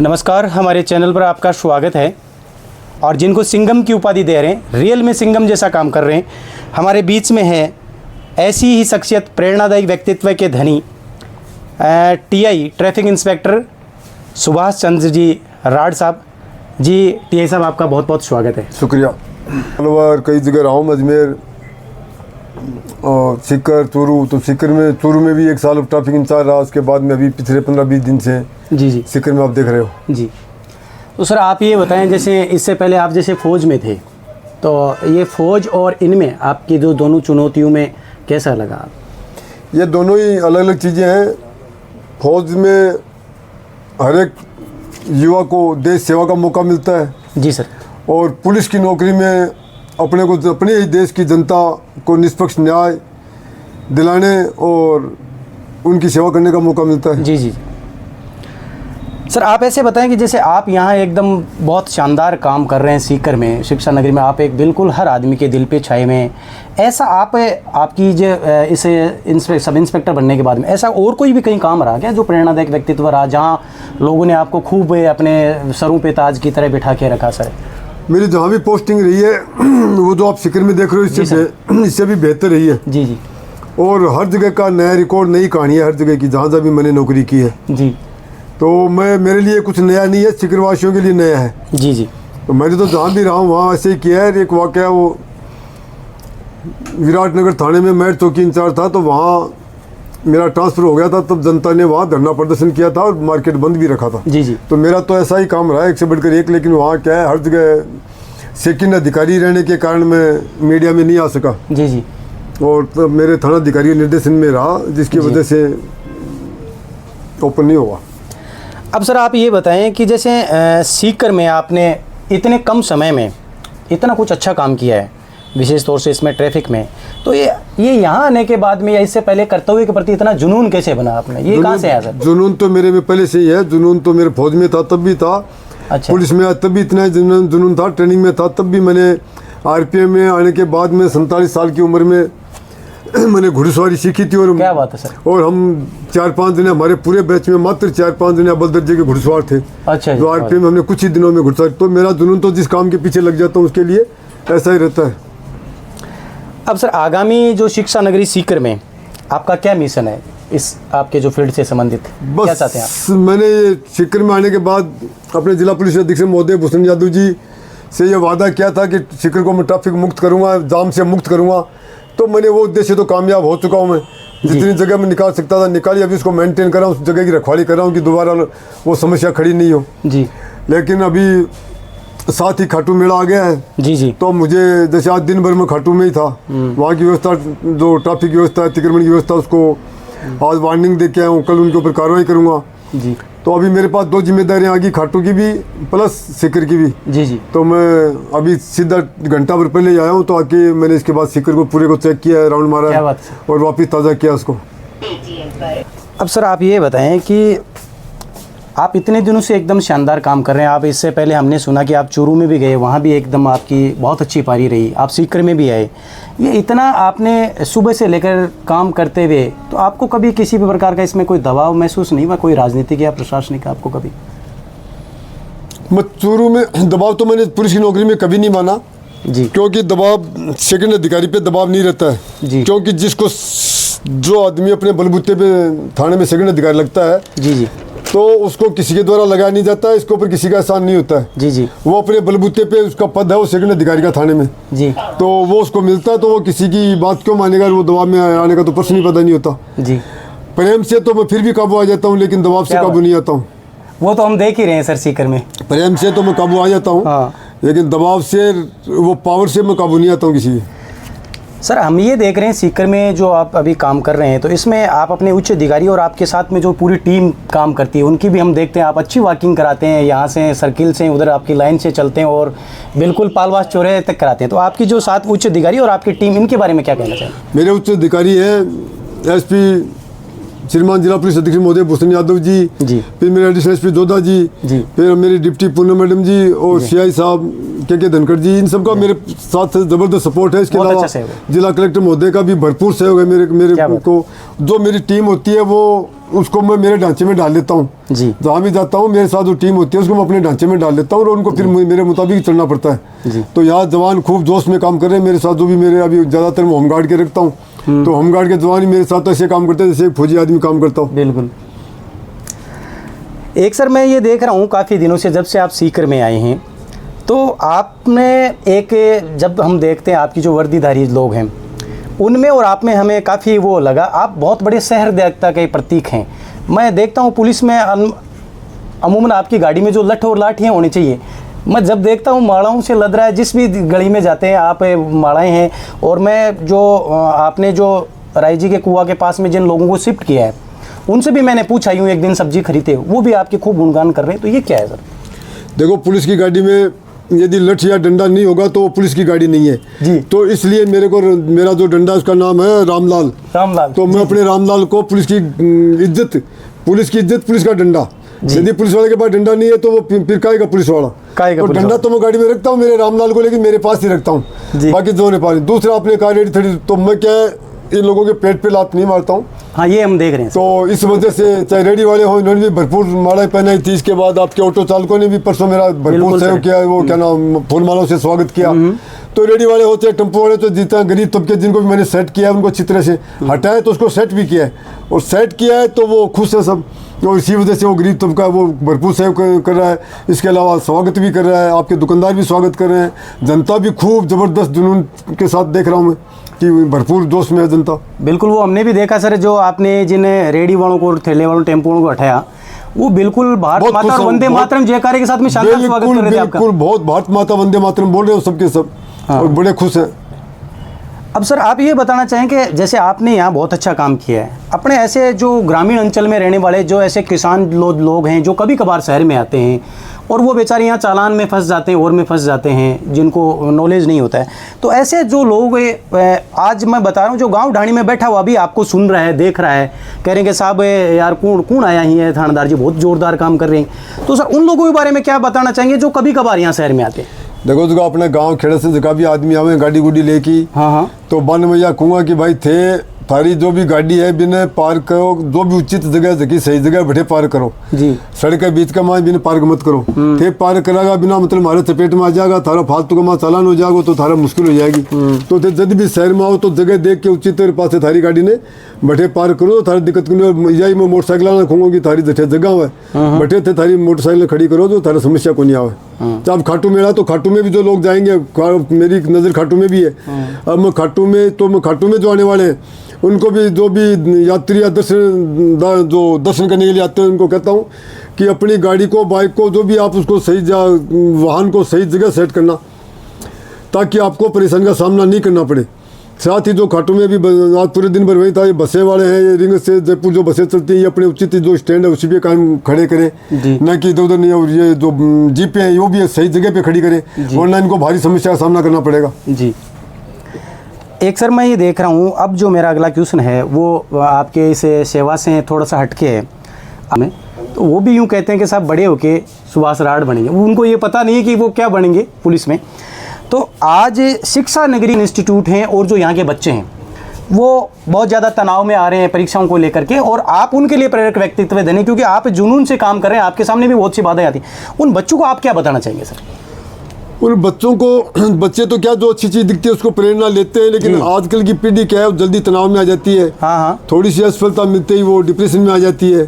नमस्कार, हमारे चैनल पर आपका स्वागत है। और जिनको सिंघम की उपाधि दे रहे हैं, रियल में सिंघम जैसा काम कर रहे हैं, हमारे बीच में है ऐसी ही शख्सियत, प्रेरणादायक व्यक्तित्व के धनी TI traffic inspector Subhash Chandra ji rod साहब। जी टीआई साहब, आपका बहुत बहुत स्वागत है। शुक्रिया। अलवर कई जगह रहा हूँ, अजमेर और सीकर, चूरू। तो सीकर में, चूरू में भी 1 साल ट्रैफिक इंचार्ज रहा। उसके बाद में अभी पिछले 15-20 दिन से जी सीकर में आप देख रहे हो। जी। तो सर आप ये बताएं, जैसे इससे पहले आप जैसे फ़ौज में थे, तो ये फ़ौज और इनमें आपकी जो दोनों चुनौतियों में कैसा लगा? ये दोनों ही अलग अलग चीज़ें हैं। फौज में हर एक युवा को देश सेवा का मौका मिलता है। जी सर। और पुलिस की नौकरी में अपने को, अपने ही देश की जनता को निष्पक्ष न्याय दिलाने और उनकी सेवा करने का मौका मिलता है। जी जी। सर आप ऐसे बताएं कि जैसे आप यहाँ एकदम बहुत शानदार काम कर रहे हैं सीकर में, शिक्षा नगरी में, आप एक बिल्कुल हर आदमी के दिल पे छाए में, ऐसा आपकी जो इस सब इंस्पेक्टर बनने के बाद में ऐसा और कोई भी कहीं काम रहा क्या जो प्रेरणादायक व्यक्तित्व रहा, जहाँ लोगों ने आपको खूब अपने सरों पे ताज की तरह बिठा के रखा? सर मेरी जहाँ भी पोस्टिंग रही है वो जो आप सीकर में देख रहे हो, इससे भी बेहतर रही है। जी जी। और हर जगह का नया रिकॉर्ड, नई कहानी है हर जगह की, जहाँ जहाँ भी मैंने नौकरी की है। जी। तो मेरे लिए कुछ नया नहीं है, सीकरवासियों के लिए नया है। जी जी। तो मैंने तो जहाँ भी रहा हूँ वहाँ ऐसे ही किया है। एक वाक़या, वो विराटनगर थाने में मैं चौकी इंचार्ज था, तो वहाँ मेरा ट्रांसफ़र हो गया था। तब जनता ने वहाँ धरना प्रदर्शन किया था और मार्केट बंद भी रखा था। जी जी। तो मेरा तो ऐसा ही काम रहा है, एक से बढ़कर एक। लेकिन वहाँ क्या है, हर जगह सेकंड अधिकारी रहने के कारण मैं मीडिया में नहीं आ सका। जी जी। और तब मेरे थाना अधिकारी निर्देशन में रहा, जिसकी वजह से ओपन नहीं हुआ। अब सर आप ये बताएं कि जैसे सीकर में आपने इतने कम समय में इतना कुछ अच्छा काम किया है, विशेष तौर से इसमें ट्रैफिक में, तो ये यहाँ आने के बाद में या इससे पहले कर्तव्य के प्रति इतना जुनून कैसे बना आपने? ये कहाँ से आया सर? जुनून तो मेरे में पहले से ही है। जुनून तो मेरे फौज में था तब भी था। अच्छा। पुलिस में तब भी इतना जुनून था। ट्रेनिंग में था तब भी। मैंने आरपीएफ में आने के बाद में 47 साल की उम्र में मैंने घुड़सवारी सीखी थी। और क्या बात है सर। और हम 4-5 दिन, हमारे पूरे बैच में मात्र 4-5 दिन अव्वल दर्जे के घुड़सवार थे। अच्छा। जो आरपीएफ में हमने कुछ ही दिनों में घुड़सवारी। तो मेरा जुनून तो जिस काम के पीछे लग जाता हूँ उसके लिए ऐसा ही रहता है। अब सर आगामी जो शिक्षा नगरी सीकर में आपका क्या मिशन है, इस आपके जो फील्ड से संबंधित क्या चाहते हैं आप? मैंने सीकर में आने के बाद अपने जिला पुलिस अधीक्षक महोदय भूषण यादव जी से ये वादा किया था कि सीकर को मैं ट्रैफिक मुक्त करूँगा, जाम से मुक्त करूँगा। तो मैंने वो उद्देश्य तो कामयाब हो चुका हूँ। मैं जितनी जगह में निकाल सकता था निकाली। अभी उसको मेंटेन कर रहा हूँ, उस जगह की रखवाली कर रहा हूँ कि दोबारा वो समस्या खड़ी नहीं हो। जी। लेकिन अभी साथ ही खाटू मेला आ गया है। जी जी। तो मुझे जैसे आज दिन भर में खाटू में ही था, वहाँ की व्यवस्था, जो ट्रैफिक व्यवस्था है, अतिक्रमण की व्यवस्था, उसको आज वार्निंग दे के आया हूँ। कल उनके ऊपर कार्रवाई करूँगा। जी। तो अभी मेरे पास 2 जिम्मेदारियाँ आ गई, खाटू की भी प्लस सीकर की भी। जी जी। तो मैं अभी सीधा घंटा भर पहले आया हूँ। तो आके मैंने इसके बाद सीकर को पूरे को चेक किया है, राउंड मारा है और वापस ताज़ा किया उसको। अब सर आप ये बताएं कि आप इतने दिनों से एकदम शानदार काम कर रहे हैं। आप इससे पहले हमने सुना कि आप चूरू में भी गए, वहाँ भी एकदम आपकी बहुत अच्छी पारी रही। आप सीकर में भी आए। ये इतना आपने सुबह से लेकर काम करते हुए, तो आपको कभी किसी भी प्रकार का इसमें कोई दबाव महसूस नहीं हुआ, कोई राजनीतिक या प्रशासनिक आपको कभी? मैं चूरू में दबाव तो मैंने पुलिस की नौकरी में कभी नहीं माना। जी। क्योंकि दबाव सेकंड अधिकारी पे दबाव नहीं रहता है। जी। क्योंकि जिसको, जो आदमी अपने बलबूते पे थाने में सेकंड अधिकारी लगता है, जी जी, तो उसको किसी के द्वारा लगाया नहीं जाता है। इसके ऊपर किसी का एहसान नहीं होता है। जी जी। वो अपने बलबूते पे, उसका पद है वो सेकंड अधिकारी का थाने में। जी। तो वो उसको मिलता है, तो वो किसी की बात क्यों मानेगा? वो दबाव में आने का तो प्रश्न ही पता नहीं होता। जी। प्रेम से तो मैं फिर भी काबू आ जाता हूँ, लेकिन दबाव से काबू नहीं आता हूँ। वो तो हम देख ही रहे हैं सर सीकर में। प्रेम से तो मैं काबू आ जाता हूँ। हाँ। लेकिन दबाव से, वो पावर से मैं काबू नहीं आता हूँ किसी। सर हम ये देख रहे हैं सीकर में जो आप अभी काम कर रहे हैं, तो इसमें आप अपने उच्च अधिकारी और आपके साथ में जो पूरी टीम काम करती है उनकी भी हम देखते हैं। आप अच्छी वॉकिंग कराते हैं, यहाँ से सर्किल से उधर आपकी लाइन से चलते हैं और बिल्कुल पालवास चौराहे तक कराते हैं। तो आपकी जो साथ उच्च अधिकारी और आपकी टीम, इनके बारे में क्या कहना चाहिए? मेरे उच्च अधिकारी हैं एसपी श्रीमान जिला पुलिस अधीक्षक महोदय भूषण यादव जी, फिर मेरे एडिशनल एसपी जोधा जी, फिर मेरी डिप्टी पूनम मैडम जी और सीआई साहब के धनखड़ जी, इन सबका मेरे साथ जबरदस्त सपोर्ट है। इसके अलावा जिला कलेक्टर महोदय का भी भरपूर सहयोग है मेरे को। जो मेरी टीम होती है वो उसको मैं मेरे ढांचे में डाल लेता हूँ। जहाँ भी जाता हूँ मेरे साथ जो टीम होती है उसको मैं अपने ढांचे में डाल लेता हूँ और उनको फिर मेरे मुताबिक चलना पड़ता है। तो यहाँ जवान खूब जोश में काम कर रहे हैं मेरे साथ। जो भी मेरे अभी ज़्यादातर मैं होमगार्ड के रखता हूँ, तो होमगार्ड के जवान ही मेरे साथ ऐसे काम करते हैं जैसे एक फौजी आदमी काम करता हूँ। बिल्कुल। एक सर मैं ये देख रहा हूँ काफ़ी दिनों से, जब से आप सीकर में आए हैं, तो आपने एक, जब हम देखते हैं आपकी जो वर्दीधारी लोग हैं उनमें और आप में हमें काफ़ी वो लगा, आप बहुत बड़े सहृदयता के प्रतीक हैं। मैं देखता हूँ पुलिस में अमूमन आपकी गाड़ी में जो लठ और लाठियाँ होनी चाहिए, मैं जब देखता हूँ माड़ाओं से लद रहा है, जिस भी गली में जाते हैं आप माड़ाएँ हैं। और मैं जो आपने जो राय जी के कुआं के पास में जिन लोगों को शिफ्ट किया है उनसे भी मैंने पूछा, यूँ एक दिन सब्जी खरीदे, वो भी आपके खूब गुणगान कर रहे हैं। तो ये क्या है सर? देखो, पुलिस की गाड़ी में यदि लठ या डंडा नहीं होगा तो वो पुलिस की गाड़ी नहीं है जी। तो इसलिए मेरा जो डंडा उसका नाम है रामलाल। तो मैं अपने रामलाल को पुलिस की इज्जत पुलिस का डंडा, यदि पुलिस वाले के पास डंडा नहीं है तो वो फिर काएगा पुलिस वाला। तो डंडा तो मैं गाड़ी में रखता हूँ मेरे रामलाल को, लेकिन मेरे पास ही रखता हूँ, बाकी जो नहीं पानी। दूसरा आपने कहा रेडी थड़ी, तो मैं क्या इन लोगों के पेट पे लात नहीं मारता हूँ। हाँ, ये हम देख रहे हैं। तो इस वजह से चाहे रेडी वाले हो, इन्होंने भी भरपूर माला पहनाई थी। इसके बाद आपके ऑटो चालकों ने भी परसों मेरा भरपूर सहयोग किया, वो क्या नाम फूल मालाओं से स्वागत किया। तो रेडी वाले होते हैं, टेम्पो वाले, तो जितना गरीब तबके जिनको भी मैंने सेट किया उनको अच्छी तरह से हटाया, तो उसको सेट भी किया है और सेट किया है तो वो खुश है सब। और इसी वजह से वो गरीब तबका वो भरपूर सहयोग कर रहा है। इसके अलावा स्वागत भी कर रहा है, आपके दुकानदार भी स्वागत कर रहे हैं, जनता भी खूब ज़बरदस्त जुनून के साथ देख रहा हूँ मैं कि भरपूर जोश में है जनता। बिल्कुल, वो हमने भी देखा सर, जो आपने जिन रेडी वालों को, ठेले वालों, टेम्पो वालों को हटाया, वो बिल्कुल भारत माता और वंदे मातरम जयकारे के साथ में शानदार स्वागत कर रहे थे आपका। बिल्कुल, बहुत भारत माता वंदे मातरम बोल रहे हो सबके सब। और बड़े खुश हैं। अब सर आप ये बताना चाहें कि जैसे आपने यहाँ बहुत अच्छा काम किया है, अपने ऐसे जो ग्रामीण अंचल में रहने वाले जो ऐसे किसान लोग हैं जो कभी कभार शहर में आते हैं और वो बेचारे यहाँ चालान में फंस जाते हैं और में फंस जाते हैं, जिनको नॉलेज नहीं होता है, तो ऐसे जो लोग आज मैं बता रहा हूँ जो गांव ढाणी में बैठा हुआ भी आपको सुन रहा है, देख रहा है, कह रहे हैं कि साहब यार कौन आया ही है थानेदार जी, बहुत जोरदार काम कर रहे हैं, तो सर उन लोगों के बारे में क्या बताना चाहेंगे जो कभी कभार यहाँ शहर में आते हैं? देखो तो अपने गांव खेड़े से जगह भी आदमी आवे गाड़ी गुडी लेके, हाँ, तो बन मैया कहूँगा कि भाई थे थारी जो भी गाड़ी है बिना पार्क करो, जो भी उचित जगह जगह सही जगह बैठे पार्क करो जी। सड़क के बीच का माँ बिना पार्क मत करो। थे पार्क करागा बिना मतलब हमारे चपेट में आ जाएगा, थारा फालतू का माँ चालान हो जाएगा तो थारा मुश्किल हो जाएगी। तो जब भी शहर में आओ तो जगह देख के उचित तेरे पास थारी गाड़ी ने बैठे पार्क करो, थारी दिक्कत नहीं। यही मैं मोटरसाइकिल ना कहूँगा कि थारी जठे जगह है बैठे थे थारी मोटरसाइकिल खड़ी करो तो थारा समस्या को नहीं आवे। अब खाटू मेला तो खाटू में भी जो लोग जाएंगे, मेरी नज़र खाटू में भी है। अब मैं खाटू में जो आने वाले हैं उनको भी, जो भी यात्री या दर्शन करने के लिए आते हैं, उनको कहता हूँ कि अपनी गाड़ी को, बाइक को, जो भी आप उसको सही वाहन को सही जगह सेट करना ताकि आपको परेशानी का सामना नहीं करना पड़े। साथ ही जो खाटू में भी आज पूरे दिन भर वही था, ये बसें वाले हैं, ये रिंग से जयपुर जो बसें चलती हैं ये अपने उचित जो स्टैंड है उसी पे कायम खड़े करें, न कि इधर उधर नहीं। और ये जो जीपें हैं वो भी सही जगह पे खड़ी करें, वरना इनको भारी समस्या का सामना करना पड़ेगा जी। एक सर मैं ये देख रहा हूँ, अब जो मेरा अगला क्वेश्चन है वो आपके इस सेवा से थोड़ा सा हटके है हमें, तो वो भी यूँ कहते हैं कि साहब बड़े होके सुभाष राठ बनेंगे, उनको ये पता नहीं है कि वो क्या बनेंगे पुलिस में। तो आज शिक्षा नगरी इंस्टीट्यूट हैं और जो यहाँ के बच्चे हैं वो बहुत ज़्यादा तनाव में आ रहे हैं परीक्षाओं को लेकर के, और आप उनके लिए प्रेरक व्यक्तित्व देने, क्योंकि आप जुनून से काम कर रहे हैं, आपके सामने भी बहुत सी बाधाएं आती हैं। उन बच्चों को आप क्या बताना चाहेंगे सर? उन बच्चों को, बच्चे तो क्या जो अच्छी चीज़ दिखती है उसको प्रेरणा लेते हैं, लेकिन आजकल की पीढ़ी क्या है जल्दी तनाव में आ जाती है। हाँ। थोड़ी सी असफलता मिलते ही वो डिप्रेशन में आ जाती है।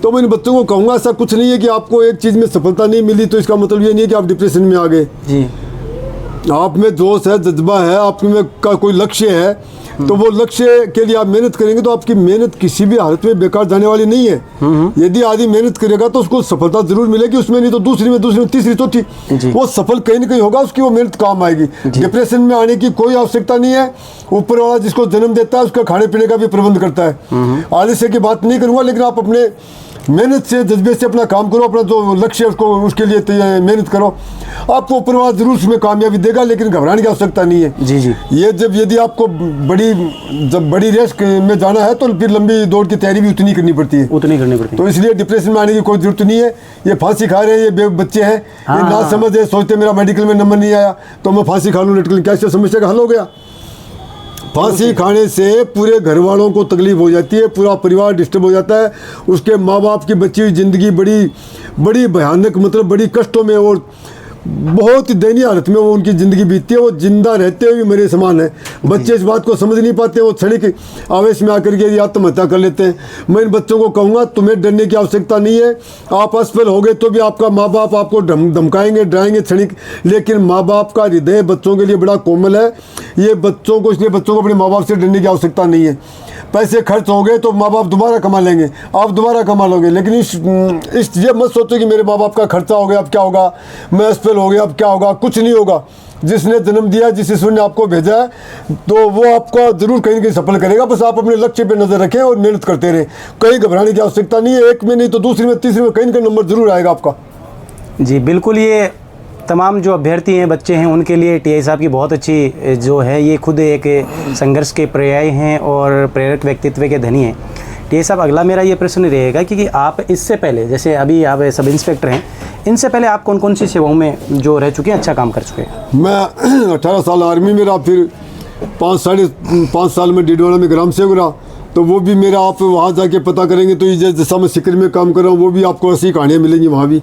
तो मैं इन बच्चों को कहूँगा ऐसा कुछ नहीं है कि आपको एक चीज़ में सफलता नहीं मिली तो इसका मतलब ये नहीं है कि आप डिप्रेशन में आ गए जी। आप में जोश है, जज्बा है, आप में का कोई लक्ष्य है, तो वो लक्ष्य के लिए आप मेहनत करेंगे तो आपकी मेहनत किसी भी हालत में बेकार जाने वाली नहीं है। यदि आदमी मेहनत करेगा तो उसको सफलता जरूर मिलेगी, उसमें नहीं तो दूसरी में तीसरी चौथी वो सफल कहीं ना कहीं होगा, उसकी वो मेहनत काम आएगी। डिप्रेशन में आने की कोई आवश्यकता नहीं है। ऊपर वाला जिसको जन्म देता है उसका खाने पीने का भी प्रबंध करता है। आलस्य की बात नहीं करूँगा, लेकिन आप अपने मेहनत से जज्बे से अपना काम करो, अपना जो लक्ष्य है उसको उसके लिए मेहनत करो, आपको परिवार जरूर उसमें कामयाबी देगा, लेकिन घबराने की आवश्यकता नहीं है। जी जी। ये जब यदि आपको जब बड़ी रेस में जाना है तो फिर लंबी दौड़ की तैयारी भी उतनी करनी पड़ती है, उतनी करनी पड़ती है। तो इसलिए डिप्रेशन में आने की कोई जरूरत नहीं है। ये फांसी खा रहे हैं, ये बच्चे हैं, ये ना समझ है, सोचते मेरा मेडिकल में नंबर नहीं आया तो मैं फांसी खा लूँ, लटक लूँ, क्या इससे समस्या का हल हो गया? फांसी खाने से पूरे घर वालों को तकलीफ हो जाती है, पूरा परिवार डिस्टर्ब हो जाता है, उसके माँ बाप की बची हुई ज़िंदगी बड़ी बड़ी भयानक, मतलब बड़ी कष्टों में और बहुत ही दयनीय हालत में वो उनकी ज़िंदगी बीतती है। वो जिंदा रहते हुए मेरे समान है। बच्चे इस बात को समझ नहीं पाते, वो क्षणिक आवेश में आकर के आत्महत्या कर लेते हैं। मैं इन बच्चों को कहूँगा तुम्हें डरने की आवश्यकता नहीं है। आप असफल हो गए तो भी आपका माँ बाप आपको धमकाएंगे, डराएंगे क्षणिक, लेकिन माँ बाप का हृदय बच्चों के लिए बड़ा कोमल है। ये बच्चों को, इसलिए बच्चों को अपने माँ बाप से डरने की आवश्यकता नहीं है। पैसे खर्च हो गए तो माँ बाप दोबारा कमा लेंगे, आप दोबारा कमा लोगे, लेकिन इस ये मत सोचो कि मेरे माँ बाप का खर्चा हो गया अब क्या होगा, मैं असफल हो गया अब क्या होगा। कुछ नहीं होगा। जिसने जन्म दिया, जिस ईश्वर ने आपको भेजा है, तो वो आपको जरूर कहीं ना कहीं सफल करेगा। बस आप अपने लक्ष्य पे नजर रखें और मेहनत करते रहें। कहीं घबराने की आवश्यकता नहीं है। एक में नहीं तो दूसरी में, तीसरी में कहीं ना कहीं नंबर जरूर आएगा आपका। जी बिल्कुल। ये तमाम जो अभ्यर्थी हैं, बच्चे हैं, उनके लिए टीआई साहब की बहुत अच्छी जो है, ये खुद एक संघर्ष के पर्याय हैं और प्रेरक व्यक्तित्व के धनी हैं। टीआई साहब, अगला मेरा ये प्रश्न रहेगा कि आप इससे पहले, जैसे अभी आप सब इंस्पेक्टर हैं, इनसे पहले आप कौन कौन सी सेवाओं में जो रह चुके हैं, अच्छा काम कर चुके हैं? मैं 18 साल आर्मी में रहा, फिर 5 साल में डिडवाना में ग्राम सेवक रहा। तो वो भी मेरा, आप वहाँ जाके पता करेंगे तो ये जैसा मैं सिकर में काम कर रहा हूँ, वो भी आपको ऐसी कहानियाँ मिलेंगी वहाँ भी।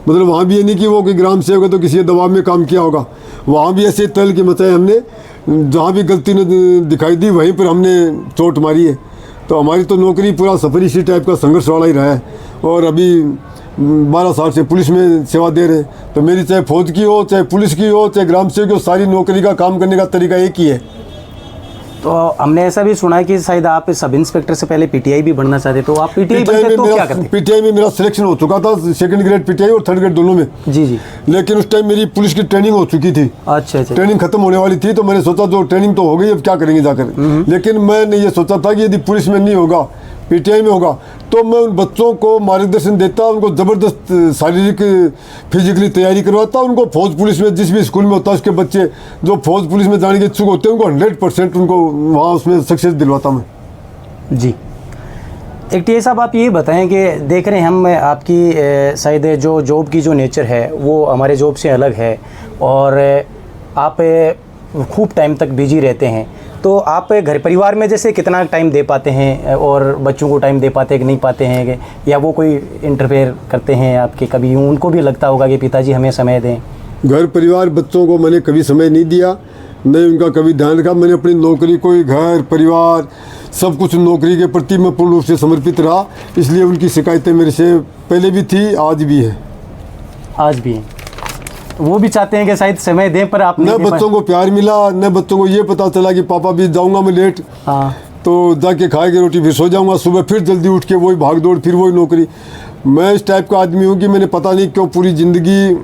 मतलब वहाँ भी ये नहीं कि वो कोई ग्राम सेवक है तो किसी दबाव में काम किया होगा। वहाँ भी ऐसे तल के मचाए हमने, जहाँ भी गलती ने दिखाई दी वहीं पर हमने चोट मारी है। तो हमारी तो नौकरी पूरा सफर इसी टाइप का संघर्ष वाला ही रहा है। और अभी 12 साल से पुलिस में सेवा दे रहे हैं। तो मेरी चाहे फौज की हो, चाहे पुलिस की हो, चाहे ग्राम सेवक की हो, सारी नौकरी का काम करने का तरीका एक ही है। तो हमने ऐसा भी सुना है कि शायद आप सब इंस्पेक्टर से पहले पीटीआई भी बनना चाहते, तो आप पीटीआई बनते तो क्या करते? पीटीआई में मेरा सिलेक्शन हो चुका था, सेकंड ग्रेड पीटीआई और थर्ड ग्रेड दोनों में। जी जी। लेकिन उस टाइम मेरी पुलिस की ट्रेनिंग हो चुकी थी। अच्छा अच्छा। ट्रेनिंग खत्म होने वाली थी, तो मैंने सोचा जो ट्रेनिंग तो हो गई, अब क्या करेंगे जाकर। लेकिन मैंने ये सोचा था कि यदि पुलिस में नहीं होगा, पीटीआई में होगा, तो मैं उन बच्चों को मार्गदर्शन देता, उनको ज़बरदस्त शारीरिक फिजिकली तैयारी करवाता। उनको फौज पुलिस में जिस भी स्कूल में होता है, उसके बच्चे जो फौज पुलिस में जाने के इच्छुक होते हैं, उनको 100% उनको वहाँ उसमें सक्सेस दिलवाता मैं। जी। एक टीआई साहब, आप ये बताएं कि देख रहे हैं हम आपकी शायद जो जॉब की जो नेचर है वो हमारे जॉब से अलग है, और आप खूब टाइम तक बिजी रहते हैं। तो आप घर परिवार में जैसे कितना टाइम दे पाते हैं, और बच्चों को टाइम दे पाते हैं कि नहीं पाते हैं, या वो कोई इंटरफेयर करते हैं आपके? कभी उनको भी लगता होगा कि पिताजी हमें समय दें? घर परिवार बच्चों को मैंने कभी समय नहीं दिया, नहीं उनका कभी ध्यान रखा। मैंने अपनी नौकरी को, घर परिवार सब कुछ नौकरी के प्रति मैं पूर्ण रूप से समर्पित रहा। इसलिए उनकी शिकायतें मेरे से पहले भी थी, आज भी है। आज भी हैं। वो भी चाहते हैं कि शायद समय दें, पर आप न बच्चों को प्यार मिला, न बच्चों को ये पता चला कि पापा भी जाऊंगा मैं लेट, हाँ, तो जाके खाएंगे रोटी, फिर सो जाऊंगा, सुबह फिर जल्दी उठ के वही भाग दौड़, फिर वही नौकरी। मैं इस टाइप का आदमी हूँ कि मैंने पता नहीं क्यों पूरी ज़िंदगी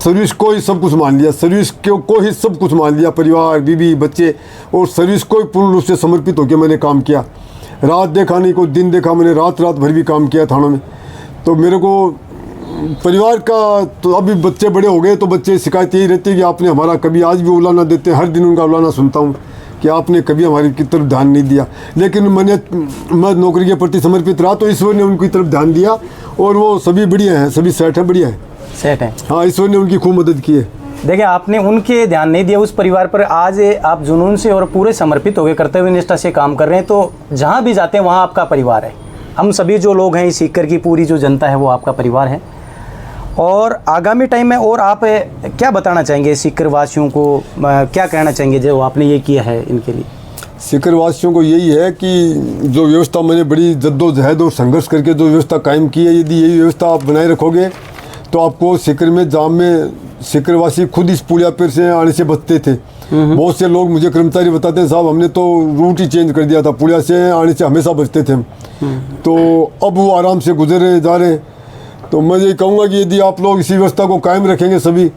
सर्विस को ही सब कुछ मान लिया, सर्विस को ही सब कुछ मान लिया, परिवार, बीवी, बच्चे, और सर्विस को ही पूर्ण रूप से समर्पित होकर मैंने काम किया। रात देखा नहीं, कोई दिन देखा, मैंने रात भर भी काम किया थानों में। तो मेरे को परिवार का, तो अभी बच्चे बड़े हो गए तो बच्चे शिकायत यही रहती है कि आपने हमारा कभी, आज भी उलाना देते हैं, हर दिन उनका उलाना सुनता हूँ कि आपने कभी हमारी की तरफ ध्यान नहीं दिया। लेकिन मैं नौकरी के प्रति समर्पित रहा, तो ईश्वर ने उनकी तरफ ध्यान दिया, और वो सभी बढ़िया हैं, सभी सेट है, बढ़िया है, सेट है। हाँ, ईश्वर ने उनकी खूब मदद की है। देखिए, आपने उनके ध्यान नहीं दिया उस परिवार पर, आज आप जुनून से और पूरे समर्पित हो गए, कर्तव्य निष्ठा से काम कर रहे हैं। तो जहाँ भी जाते हैं वहाँ आपका परिवार है। हम सभी जो लोग हैं, सीकर की पूरी जो जनता है वो आपका परिवार है। और आगामी टाइम में और आप क्या बताना चाहेंगे सीकर वासियों को, क्या कहना चाहेंगे जो आपने ये किया है इनके लिए? सीकर वासियों को यही है कि जो व्यवस्था मैंने बड़ी जद्दोजहद और संघर्ष करके जो व्यवस्था कायम की है, यदि यही व्यवस्था आप बनाए रखोगे तो आपको सीकर में, जाम में, सीकर वासी खुद इस पुलिया पर से आने से बचते थे। बहुत से लोग मुझे कर्मचारी बताते हैं, साहब हमने तो रूट ही चेंज कर दिया था, पुलिया से आने से हमेशा बचते थे हम। तो अब वो आराम से गुजरे जा रहे हैं। तो मैं ये कहूँगा कि यदि आप लोग इसी व्यवस्था को कायम रखेंगे सभी,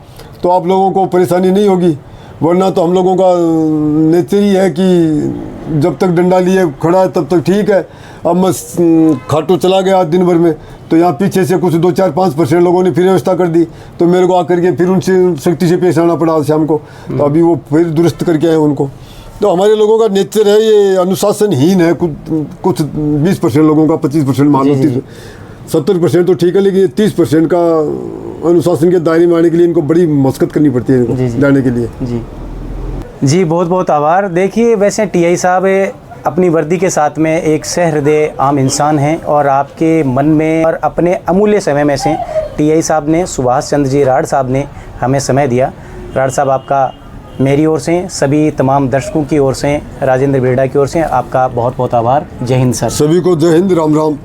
तो आप लोगों को परेशानी नहीं होगी। वरना तो हम लोगों का नेचर ही है कि जब तक डंडा लिए खड़ा है तब तक ठीक है। अब मैं खाटू चला गया दिन भर में, तो यहाँ पीछे से कुछ 2-4-5% लोगों ने फिर व्यवस्था कर दी, तो मेरे को आकर के फिर उनसे सख्ती से पेश आना पड़ा शाम को। तो अभी वो फिर दुरुस्त करके आए उनको। तो हमारे लोगों का नेचर है ये अनुशासनहीन है। कुछ 20% लोगों का, 25% मान लो, 70% तो ठीक है, लेकिन 30% का अनुशासन के दायरे में आने के लिए इनको बड़ी मशक्कत करनी पड़ती है इनको जाने के लिए। जी बहुत बहुत आभार। देखिए वैसे टीआई साहब अपनी वर्दी के साथ में एक सहृदय आम इंसान हैं, और आपके मन में और अपने अमूल्य समय में से टीआई साहब ने, सुभाष चंद्र जी राड़ साहब ने हमें समय दिया। राड़ साहब, आपका मेरी ओर से, सभी तमाम दर्शकों की ओर से, राजेंद्र बेड़ा की ओर से आपका बहुत बहुत आभार। जय हिंद सर। सभी को जय हिंद, राम राम।